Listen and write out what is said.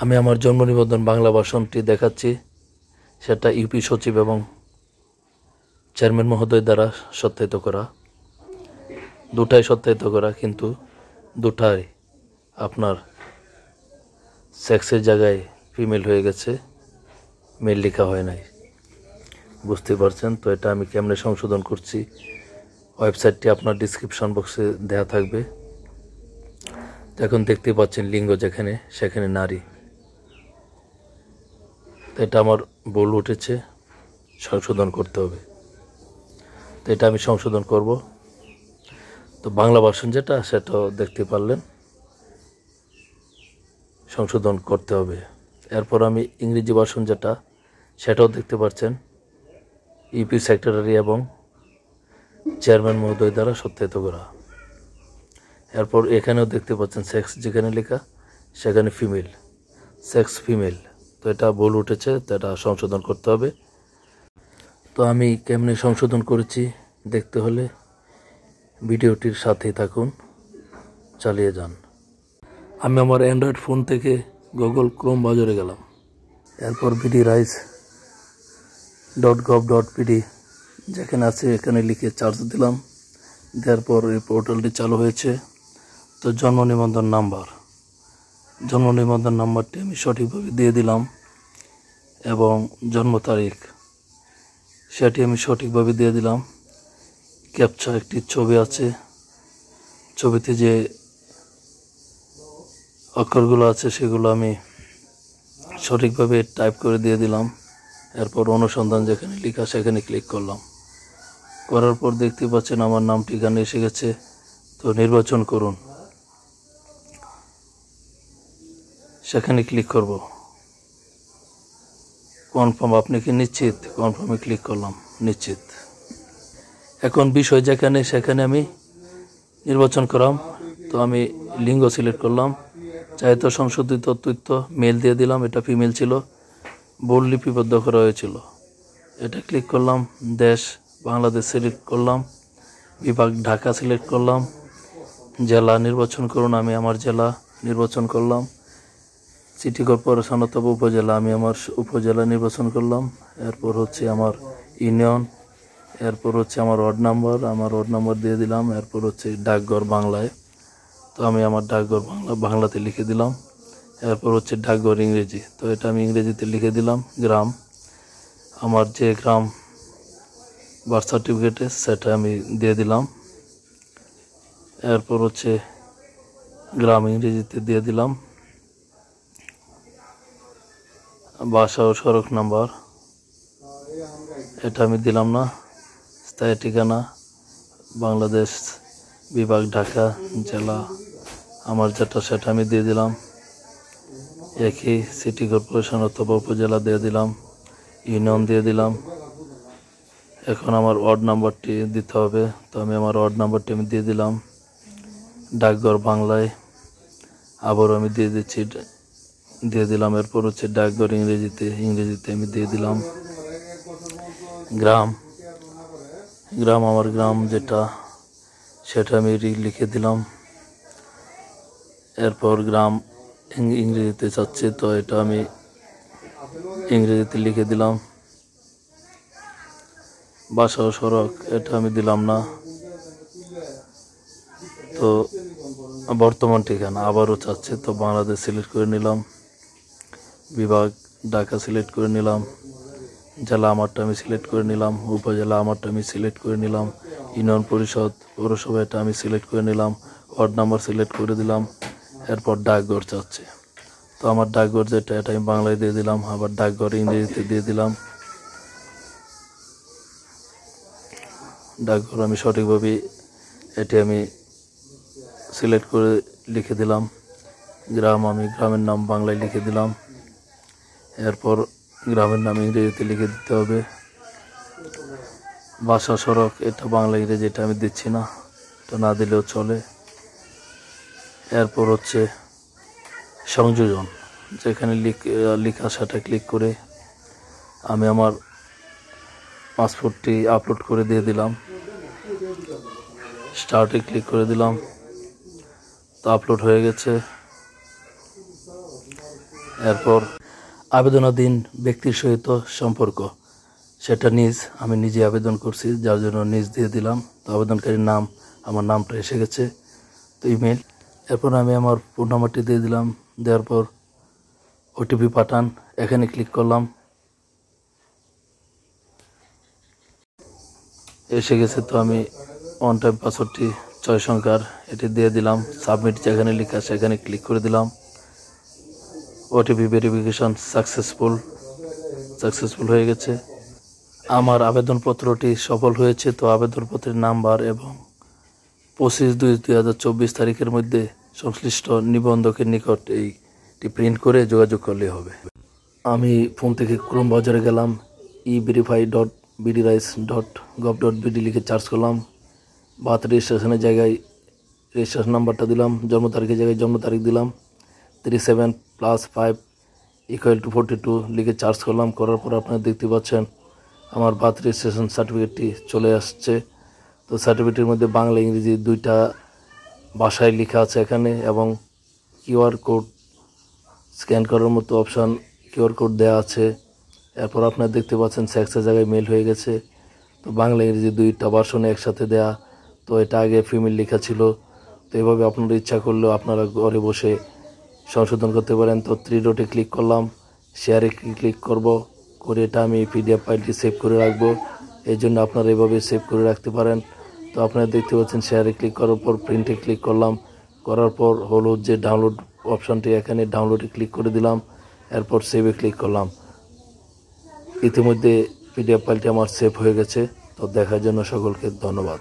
আমি আমার জন্ম নিবন্ধন বাংলা ভার্সনটি দেখাচ্ছি। সেটা ইউপি সচিব এবং চেয়ারম্যান মহোদয় দ্বারা সত্যায়িত করা, দুটাই সত্যায়িত করা, কিন্তু দুটাই আপনার সেক্সের জায়গায় ফিমেল হয়ে গেছে, মেল লেখা হয় নাই, বুঝতে পারছেন তো। এটা আমি কেমনে সংশোধন করছি, ওয়েবসাইটটি আপনার ডিসক্রিপশন বক্সে দেওয়া থাকবে। এখন দেখতে পাচ্ছেন লিঙ্গ যেখানে সেখানে নারী, তো এটা আমার ভুল উঠেছে, সংশোধন করতে হবে। তো এটা আমি সংশোধন করব। তো বাংলা ভার্সন যেটা সেটাও দেখতে পারলেন, সংশোধন করতে হবে। এরপর আমি ইংরেজি ভার্সন যেটা সেটাও দেখতে পাচ্ছেন, ইউপি সেক্রেটারি এবং চেয়ারম্যান মহোদয় দ্বারা সত্যায়িত করা। এরপর এখানেও দেখতে পাচ্ছেন সেক্স যেখানে লেখা সেখানে ফিমেল, সেক্স ফিমেল। তো এটা ভুল উঠেছে, তো এটা সংশোধন করতে হবে। তো আমি কেমনে সংশোধন করেছি দেখতে হলে ভিডিওটির সাথেই থাকুন, চালিয়ে যান। আমি আমার অ্যান্ড্রয়েড ফোন থেকে গুগল ক্রোম ব্রাউজারে গেলাম। এরপর bdrise.gov.pd যেখানে আছে এখানে লিখে চার্জ দিলাম। দেওয়ার পর এই পোর্টালটি চালু হয়েছে। তো জন্ম নিবন্ধন নাম্বারটি আমি সঠিকভাবে দিয়ে দিলাম এবং জন্ম তারিখ সেটি আমি সঠিকভাবে দিয়ে দিলাম। ক্যাপচা একটি ছবি আছে, ছবিতে যে অক্ষরগুলো আছে সেগুলো আমি সঠিকভাবে টাইপ করে দিয়ে দিলাম। এরপর অনুসন্ধান যেখানে লেখা সেখানে ক্লিক করলাম। করার পর দেখতে পাচ্ছেন আমার নাম ঠিকানা এসে গেছে। তো নির্বাচন করুন, সেখানে ক্লিক করব। কনফার্ম, আপনি কি নিশ্চিত? কনফার্মে ক্লিক করলাম, নিশ্চিত। এখন বিষয় যেখানে সেখানে আমি নির্বাচন করলাম। তো আমি লিঙ্গ সিলেক্ট করলাম, চাইতো সংশোধিত তথ্য মেল দিয়ে দিলাম, এটা ফিমেল ছিল, ভুল লিপিবদ্ধ করা হয়েছিল, এটা ক্লিক করলাম। দেশ বাংলাদেশ সিলেক্ট করলাম, বিভাগ ঢাকা সিলেক্ট করলাম, জেলা নির্বাচন করুন, আমি আমার জেলা নির্বাচন করলাম। সিটি কর্পোরেশন অথবা উপজেলা, আমি আমার উপজেলা নির্বাচন করলাম। এরপর হচ্ছে আমার ইউনিয়ন, এরপর হচ্ছে আমার ওয়ার্ড নাম্বার দিয়ে দিলাম। এরপর হচ্ছে ডাকঘর বাংলায়, তো আমি আমার ডাকঘর বাংলাতে লিখে দিলাম। এরপর হচ্ছে ডাকঘর ইংরেজি, তো এটা আমি ইংরেজিতে লিখে দিলাম। গ্রাম, আমার যে গ্রাম বার্থ সার্টিফিকেটে সেটা আমি দিয়ে দিলাম। এরপর হচ্ছে গ্রাম ইংরেজিতে দিয়ে দিলাম। বাসা ও সড়ক নাম্বার এটা আমি দিলাম না। স্থায়ী ঠিকানা বাংলাদেশ, বিভাগ ঢাকা, জেলা আমার যেটা সেটা আমি দিয়ে দিলাম। একই সিটি কর্পোরেশন অথবা উপজেলা দিয়ে দিলাম, ইউনিয়ন দিয়ে দিলাম। এখন আমার ওয়ার্ড নাম্বারটি দিতে হবে, তো আমি আমার ওয়ার্ড নাম্বারটি আমি দিয়ে দিলাম। ডাকঘর বাংলায় আবারও আমি দিয়ে দিলাম। এরপর হচ্ছে ডাকঘর ইংরেজিতে আমি দিয়ে দিলাম। গ্রাম আমার গ্রাম যেটা সেটা আমি লিখে দিলাম। এরপর গ্রাম ইংরেজিতে চাচ্ছে, তো এটা আমি ইংরেজিতে লিখে দিলাম। বাসা ও সড়ক এটা আমি দিলাম না। তো বর্তমান ঠিকানা আবারও চাচ্ছে, তো বাংলাদেশ সিলেক্ট করে নিলাম, বিভাগ ঢাকা সিলেক্ট করে নিলাম, জেলা আমারটা আমি সিলেক্ট করে নিলাম, উপজেলা আমারটা আমি সিলেক্ট করে নিলাম, ইউনিয়ন পরিষদ পৌরসভা এটা আমি সিলেক্ট করে নিলাম, ওয়ার্ড নাম্বার সিলেক্ট করে দিলাম। এরপর ডাকঘর চাচ্ছে, তো আমার ডাকঘর যেটা এটা আমি বাংলায় দিয়ে দিলাম, আবার ডাকঘর ইংরেজিতে দিয়ে দিলাম। ডাকঘর আমি সঠিকভাবে এটি আমি সিলেক্ট করে লিখে দিলাম। গ্রাম আমি গ্রামের নাম বাংলায় লিখে দিলাম। এরপর গ্রামের নাম ইংরেজিতে লিখে দিতে হবে। বাসা সড়ক এটা বাংলা ইংরেজি এটা আমি দিচ্ছি না, এটা না দিলেও চলে। এরপর হচ্ছে সংযোজন যেখানে লেখা সেটা ক্লিক করে আমি আমার পাসপোর্টটি আপলোড করে দিয়ে দিলাম। স্টার্টে ক্লিক করে দিলাম, তো আপলোড হয়ে গেছে। এরপর আবেদনাধীন ব্যক্তির সহিত সম্পর্ক, সেটা আমি নিজে আবেদন করছি, যার জন্য দিয়ে দিলাম। তো আবেদনকারীর নাম, আমার নামটা এসে গেছে, তো ইমেল। এরপর আমি আমার ফোন নাম্বারটি দিয়ে দিলাম। দেওয়ার পর ওটিপি পাঠান, এখানে ক্লিক করলাম। এসে গেছে। তো আমি ওয়ান টাইম পাসওয়ার্ডটি 6 সংখ্যার এটি দিয়ে দিলাম। সাবমিট যেখানে লেখা সেখানে ক্লিক করে দিলাম। ওটিপি ভেরিফিকেশন সাকসেসফুল হয়ে গেছে। আমার আবেদনপত্রটি সফল হয়েছে। তো আবেদনপত্রের নাম্বার এবং 25/2/2024 তারিখের মধ্যে সংশ্লিষ্ট নিবন্ধকের নিকট এইটি প্রিন্ট করে যোগাযোগ করলে হবে। আমি ফোন থেকে ক্রোম ব্রাউজারে গেলাম, everify.bdrice.gov.bd লিখে সার্চ করলাম। বার্থ রেজিস্ট্রেশনের জায়গায় রেজিস্ট্রেশন নাম্বারটা দিলাম, জন্ম তারিখের জায়গায় জন্ম তারিখ দিলাম। 37 + 5 = 42 লিখে সার্চ করলাম। করার পর আপনারা দেখতে পাচ্ছেন আমার বার্থ রেজিস্ট্রেশন সার্টিফিকেটটি চলে আসছে। তো সার্টিফিকেটের মধ্যে বাংলা ইংরেজি দুইটা ভাষায় লেখা আছে এখানে, এবং কিউআর কোড স্ক্যান করার মতো অপশান কিউআর কোড দেওয়া আছে। এরপর আপনারা দেখতে পাচ্ছেন সেক্সের জায়গায় মেল হয়ে গেছে। তো বাংলা ইংরেজি দুইটা ভার্সনে একসাথে দেয়া। তো এটা আগে ফিমেল লেখা ছিল। তো এভাবে আপনারা ইচ্ছা করলেও আপনারা ঘরে বসে সংশোধন করতে পারেন। তো 3 ডটে ক্লিক করলাম, শেয়ারে ক্লিক করব, করে এটা আমি পিডিএফ ফাইলটি সেভ করে রাখবো। এই জন্য আপনারা এভাবে সেভ করে রাখতে পারেন। তো আপনারা দেখতে পাচ্ছেন শেয়ারে ক্লিক করার পর প্রিন্টে ক্লিক করলাম। করার পর হলো যে ডাউনলোড অপশানটি, এখানে ডাউনলোডে ক্লিক করে দিলাম। এরপর সেভে ক্লিক করলাম। ইতিমধ্যে পিডিএফ ফাইলটি আমার সেভ হয়ে গেছে। তো দেখার জন্য সকলকে ধন্যবাদ।